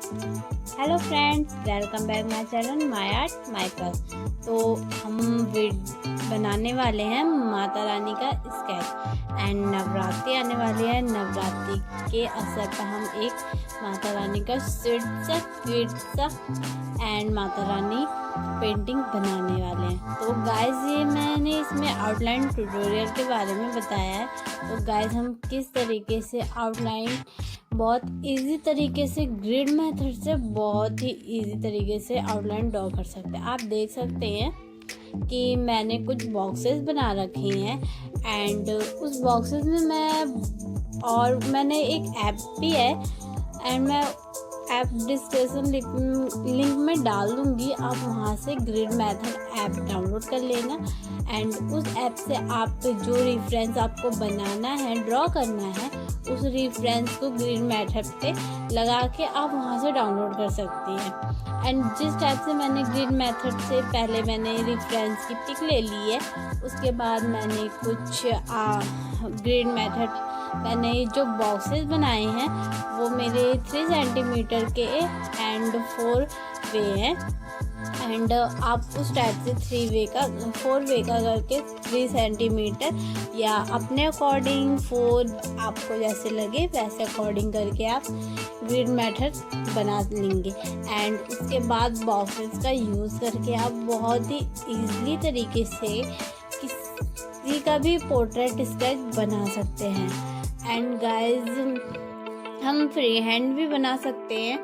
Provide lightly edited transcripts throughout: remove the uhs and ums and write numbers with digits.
Hello friends, welcome back my channel my art my craft. तो हम बनाने वाले हैं माता रानी का स्केच एंड नवरात्रि आने वाली है। नवरात्रि के अवसर पर हम एक माता रानी का स्वीट सा एंड माता रानी पेंटिंग बनाने वाले हैं। तो गाइस ये मैंने इसमें आउटलाइन ट्यूटोरियल के बारे में बताया है। तो गाइस हम किस तरीके से आउटलाइन बहुत इजी तरीके से ग्रिड मेथड से बहुत ही इजी तरीके से आउटलाइन ड्रॉ कर सकते हैं। आप देख सकते हैं कि मैंने कुछ बॉक्सेस बना रखे हैं एंड उस बॉक्सेस में मैंने एक ऐप भी है एंड मैं ऐप डिस्क्रिप्शन लिंक में डाल दूँगी। आप वहाँ से ग्रिड मेथड ऐप डाउनलोड कर लेना एंड उस ऐप से आप जो रेफरेंस आपको बनाना है ड्रॉ करना है उस रेफरेंस को ग्रिड मेथड पे लगा के आप वहाँ से डाउनलोड कर सकती हैं। एंड जिस टाइप से मैंने ग्रिड मेथड से पहले मैंने रेफरेंस की पिक ले ली है, उसके बाद मैंने कुछ ग्रिड मेथड मैंने जो बॉक्सेस बनाए हैं वो मेरे 3 सेंटीमीटर के एंड 4 वे हैं एंड आप उस टाइप से 4 वे का करके 3 सेंटीमीटर या अपने अकॉर्डिंग 4 आपको जैसे लगे वैसे अकॉर्डिंग करके आप ग्रिड मेथड बना लेंगे। एंड उसके बाद बॉक्सेस का यूज़ करके आप बहुत ही ईजिली तरीके से किसी का भी पोर्ट्रेट स्केच बना सकते हैं। एंड गाइस हम फ्री हैंड भी बना सकते हैं,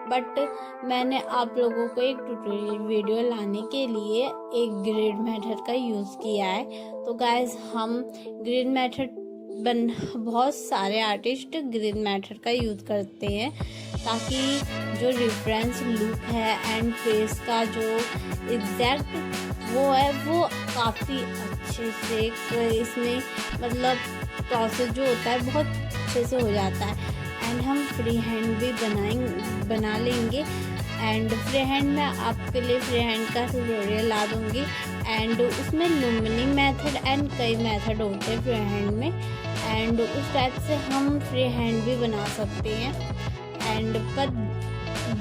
बट मैंने आप लोगों को एक ट्यूटोरियल वीडियो लाने के लिए एक ग्रिड मेथड का यूज़ किया है। तो गाइस हम ग्रिड मेथड बहुत सारे आर्टिस्ट ग्रिड मेथड का यूज़ करते हैं ताकि जो रेफरेंस लुक है एंड फेस का जो एग्जैक्ट वो है वो काफ़ी अच्छे से इसमें मतलब प्रोसेस जो होता है बहुत अच्छे से हो जाता है। एंड हम फ्री हैंड भी बना लेंगे एंड फ्री हैंड में आपके लिए फ्री हैंड का ट्यूटोरियल ला दूँगी एंड उसमें लुमिनिंग मेथड एंड कई मेथड होते हैं फ्री हैंड में एंड उस टाइप से हम फ्री हैंड भी बना सकते हैं। एंड पर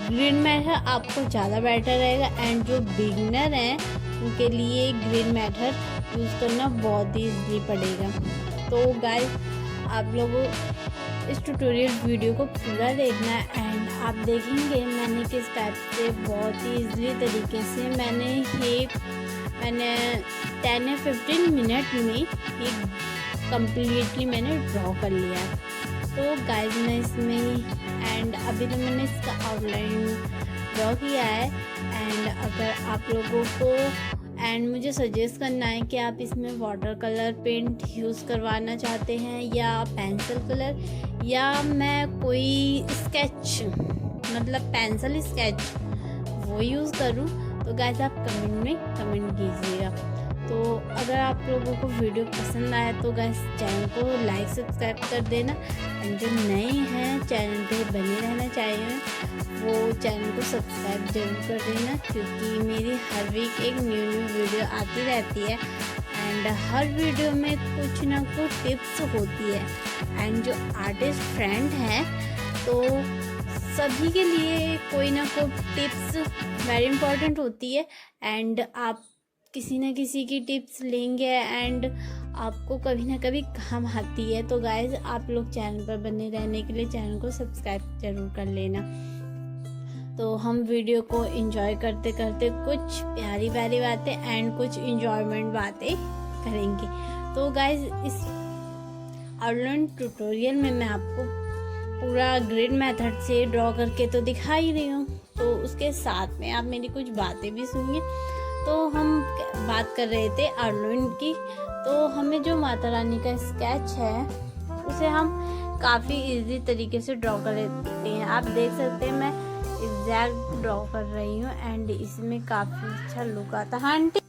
ग्रिड मेथड आपको ज़्यादा बेटर रहेगा एंड जो बिगिनर हैं उनके लिए ग्रिड मेथड यूज़ करना बहुत ही ईजी पड़ेगा। तो गाइस आप लोगों इस ट्यूटोरियल वीडियो को पूरा देखना है एंड आप देखेंगे मैंने किस टाइप से बहुत ही ईजिली तरीके से मैंने 10 या 15 मिनट में ये कम्प्लीटली मैंने ड्रॉ कर लिया है। तो गाइस मैं इसमें एंड अभी तो मैंने इसका आउटलाइन ड्रॉ किया है एंड अगर आप लोगों को एंड मुझे सजेस्ट करना है कि आप इसमें वाटर कलर पेंट यूज़ करवाना चाहते हैं या पेंसिल कलर या मैं कोई स्केच मतलब पेंसिल स्केच वो यूज़ करूं, तो गाइस आप कमेंट में कमेंट कीजिएगा। तो अगर आप लोगों को वीडियो पसंद आया तो गाइस चैनल को लाइक सब्सक्राइब कर देना एंड जो नए हैं चैनल पे बने रहना चाहिए वो चैनल को सब्सक्राइब जरूर कर देना, क्योंकि मेरी हर वीक एक न्यू वीडियो आती रहती है एंड हर वीडियो में कुछ ना कुछ टिप्स होती है एंड जो आर्टिस्ट फ्रेंड हैं तो सभी के लिए कोई ना कोई टिप्स वेरी इंपॉर्टेंट होती है एंड आप किसी न किसी की टिप्स लेंगे एंड आपको कभी ना कभी काम आती है। तो गाइस आप लोग चैनल पर बने रहने के लिए चैनल को सब्सक्राइब जरूर कर लेना। तो हम वीडियो को एंजॉय करते करते कुछ प्यारी प्यारी बातें एंड कुछ एंजॉयमेंट बातें करेंगे। तो गाइस इस आउटलाइन ट्यूटोरियल में मैं आपको पूरा ग्रिड मेथड से ड्रॉ करके तो दिखा ही रही हूँ, तो उसके साथ में आप मेरी कुछ बातें भी सुनिए। तो हम बात कर रहे थे आउटलाइन की। तो हमें जो माता रानी का स्केच है उसे हम काफ़ी इजी तरीके से ड्रॉ कर लेते हैं। आप देख सकते हैं मैं एग्जैक्ट ड्रॉ कर रही हूँ एंड इसमें काफ़ी अच्छा लुक आता है। हाँ आंटी